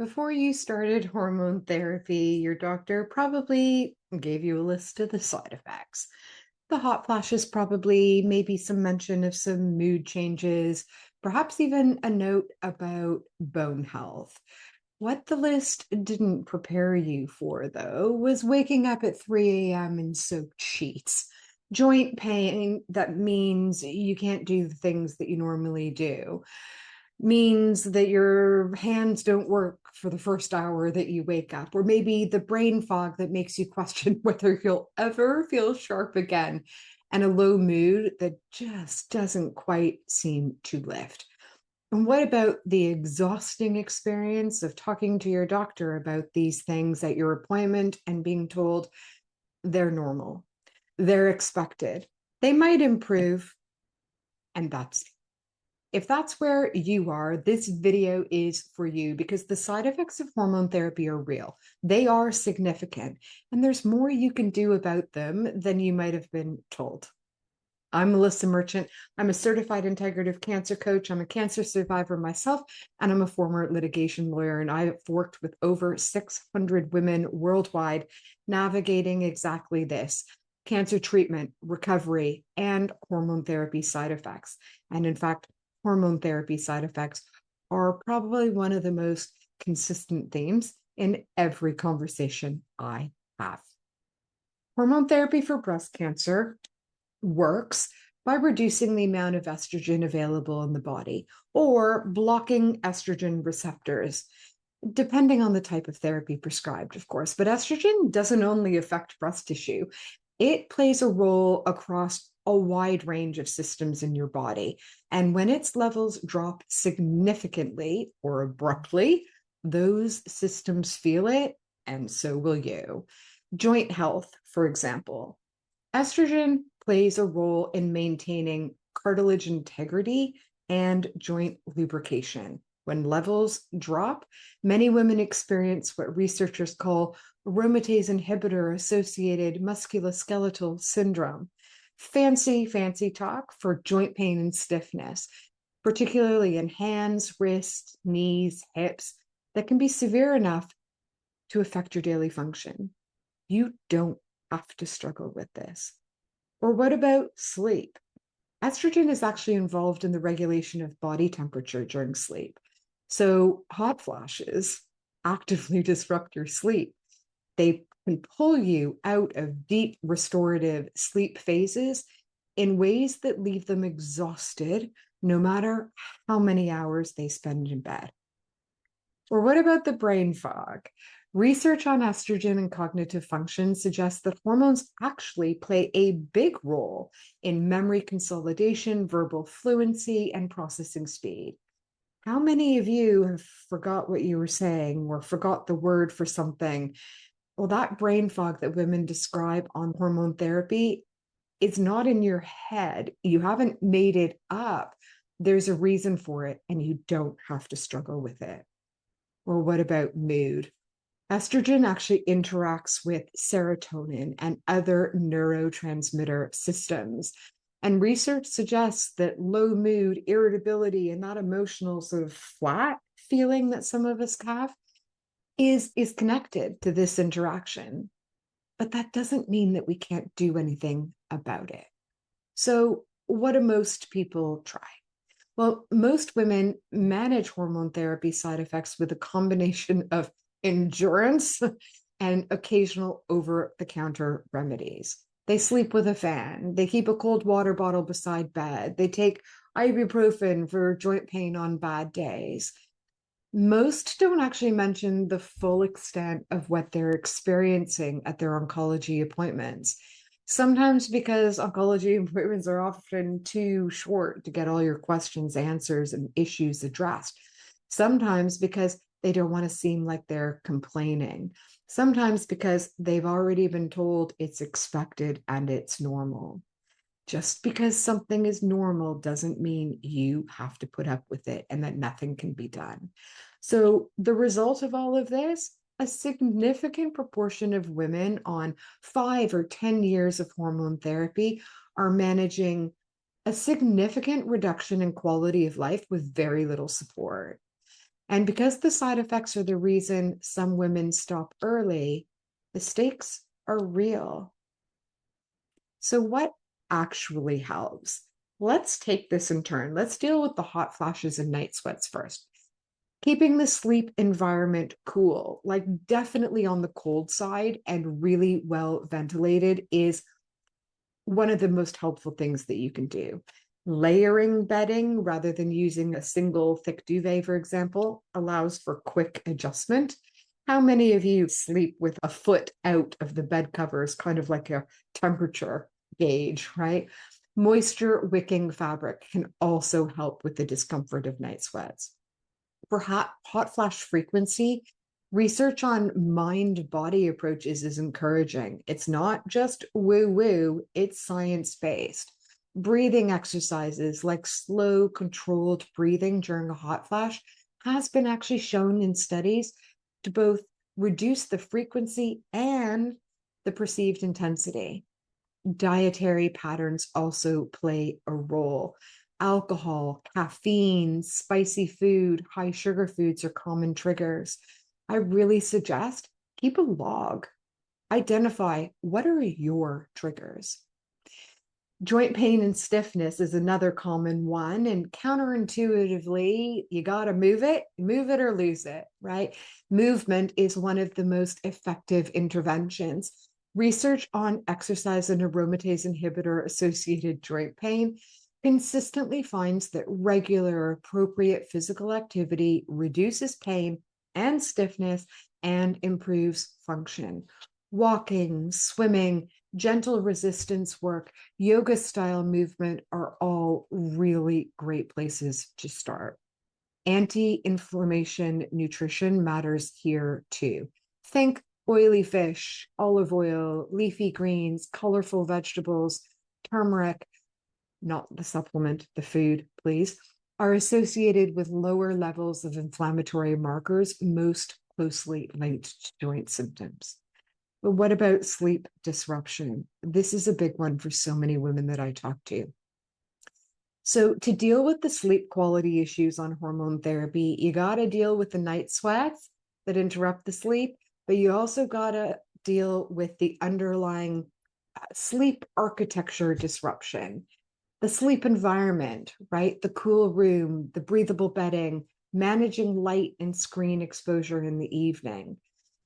Before you started hormone therapy, your doctor probably gave you a list of the side effects. The hot flashes, probably, maybe some mention of some mood changes, perhaps even a note about bone health. What the list didn't prepare you for, though, was waking up at 3 a.m. in soaked sheets. Joint pain that means you can't do the things that you normally do means that your hands don't work for the first hour that you wake up, or maybe the brain fog that makes you question whether you'll ever feel sharp again, and a low mood that just doesn't quite seem to lift. And what about the exhausting experience of talking to your doctor about these things at your appointment and being told they're normal, they're expected, they might improve, and that's it? If that's where you are, this video is for you because the side effects of hormone therapy are real. They are significant, and there's more you can do about them than you might have been told. I'm Melissa Merchant. I'm a certified integrative cancer coach. I'm a cancer survivor myself, and I'm a former litigation lawyer. And I've worked with over 600 women worldwide navigating exactly this: cancer treatment, recovery, and hormone therapy side effects. And in fact, hormone therapy side effects are probably one of the most consistent themes in every conversation I have. Hormone therapy for breast cancer works by reducing the amount of estrogen available in the body or blocking estrogen receptors, depending on the type of therapy prescribed, of course. But estrogen doesn't only affect breast tissue, it plays a role across a wide range of systems in your body. And when its levels drop significantly or abruptly, those systems feel it, and so will you. Joint health, for example. Estrogen plays a role in maintaining cartilage integrity and joint lubrication. When levels drop, many women experience what researchers call aromatase inhibitor associated musculoskeletal syndrome. Fancy, fancy talk for joint pain and stiffness, particularly in hands, wrists, knees, hips, that can be severe enough to affect your daily function. You don't have to struggle with this. Or what about sleep? Estrogen is actually involved in the regulation of body temperature during sleep. So hot flashes actively disrupt your sleep. They can pull you out of deep restorative sleep phases in ways that leave them exhausted, no matter how many hours they spend in bed. Or what about the brain fog? Research on estrogen and cognitive function suggests that hormones actually play a big role in memory consolidation, verbal fluency, and processing speed. How many of you have forgot what you were saying or forgot the word for something? Well, that brain fog that women describe on hormone therapy is not in your head. You haven't made it up. There's a reason for it, and you don't have to struggle with it. Or what about mood? Estrogen actually interacts with serotonin and other neurotransmitter systems. And research suggests that low mood, irritability, and that emotional sort of flat feeling that some of us have is connected to this interaction. But that doesn't mean that we can't do anything about it. So, what do most people try? Well, most women manage hormone therapy side effects with a combination of endurance and occasional over the counter remedies. They sleep with a fan, they keep a cold water bottle beside bed, they take ibuprofen for joint pain on bad days. Most don't actually mention the full extent of what they're experiencing at their oncology appointments. Sometimes because oncology appointments are often too short to get all your questions, answers, and issues addressed. Sometimes because they don't want to seem like they're complaining. Sometimes because they've already been told it's expected and it's normal. Just because something is normal doesn't mean you have to put up with it and that nothing can be done. So, the result of all of this, a significant proportion of women on 5 or 10 years of hormone therapy are managing a significant reduction in quality of life with very little support. And because the side effects are the reason some women stop early, the stakes are real. So, what actually helps? Let's take this in turn. Let's deal with the hot flashes and night sweats first. Keeping the sleep environment cool, like definitely on the cold side and really well ventilated, is one of the most helpful things that you can do. Layering bedding rather than using a single thick duvet, for example, allows for quick adjustment. How many of you sleep with a foot out of the bed covers, kind of like a temperature gauge, right? Moisture wicking fabric can also help with the discomfort of night sweats. For hot flash frequency, research on mind body approaches is encouraging. It's not just woo woo, it's science based. Breathing exercises like slow, controlled breathing during a hot flash has been actually shown in studies to both reduce the frequency and the perceived intensity. Dietary patterns also play a role. Alcohol, caffeine, spicy food, high sugar foods are common triggers. I really suggest keep a log. Identify what are your triggers. Joint pain and stiffness is another common one. And counterintuitively, you got to move it or lose it, right? Movement is one of the most effective interventions. Research on exercise and aromatase inhibitor associated joint pain consistently finds that regular, appropriate physical activity reduces pain and stiffness and improves function. Walking, swimming, gentle resistance work, yoga style movement are all really great places to start. Anti-inflammation nutrition matters here too. Think oily fish, olive oil, leafy greens, colorful vegetables, turmeric, not the supplement, the food, please, are associated with lower levels of inflammatory markers most closely linked to joint symptoms. But what about sleep disruption? This is a big one for so many women that I talk to. So, to deal with the sleep quality issues on hormone therapy, you got to deal with the night sweats that interrupt the sleep, but you also got to deal with the underlying sleep architecture disruption, the sleep environment, right? The cool room, the breathable bedding, managing light and screen exposure in the evening,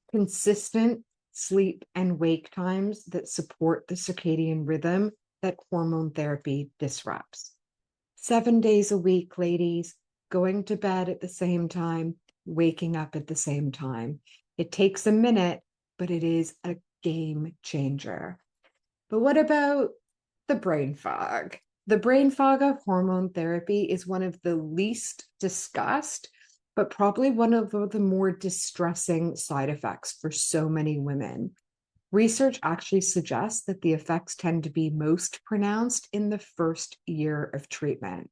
consistent sleep and wake times that support the circadian rhythm that hormone therapy disrupts. 7 days a week, ladies, going to bed at the same time, waking up at the same time. It takes a minute, but it is a game changer. But what about the brain fog? The brain fog of hormone therapy is one of the least discussed, but probably one of the more distressing side effects for so many women. Research actually suggests that the effects tend to be most pronounced in the first year of treatment.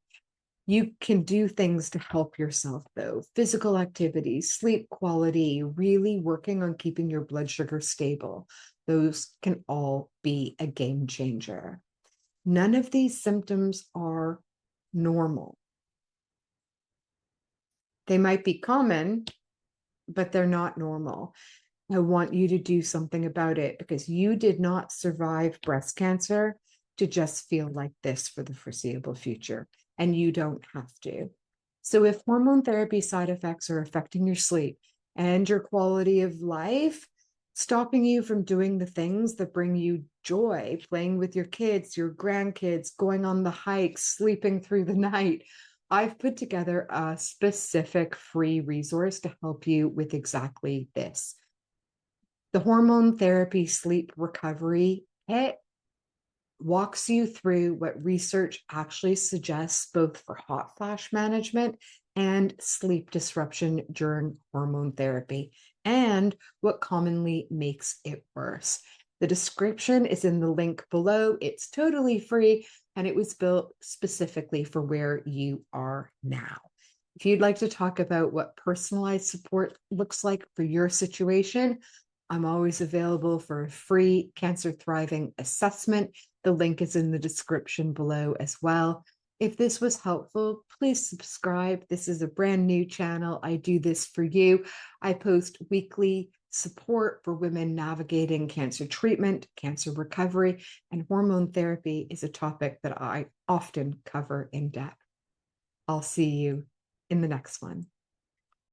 You can do things to help yourself, though. Physical activity, sleep quality, really working on keeping your blood sugar stable. Those can all be a game changer. None of these symptoms are normal. They might be common, but they're not normal. I want you to do something about it because you did not survive breast cancer to just feel like this for the foreseeable future, and you don't have to. So, if hormone therapy side effects are affecting your sleep and your quality of life, stopping you from doing the things that bring you joy, playing with your kids, your grandkids, going on the hikes, sleeping through the night, I've put together a specific free resource to help you with exactly this. The hormone therapy sleep recovery kit walks you through what research actually suggests both for hot flash management and sleep disruption during hormone therapy, and what commonly makes it worse. The description is in the link below. It's totally free, and it was built specifically for where you are now. If you'd like to talk about what personalized support looks like for your situation, I'm always available for a free cancer thriving assessment. The link is in the description below as well. If this was helpful, please subscribe. This is a brand new channel. I do this for you. I post weekly support for women navigating cancer treatment, cancer recovery, and hormone therapy is a topic that I often cover in depth. I'll see you in the next one.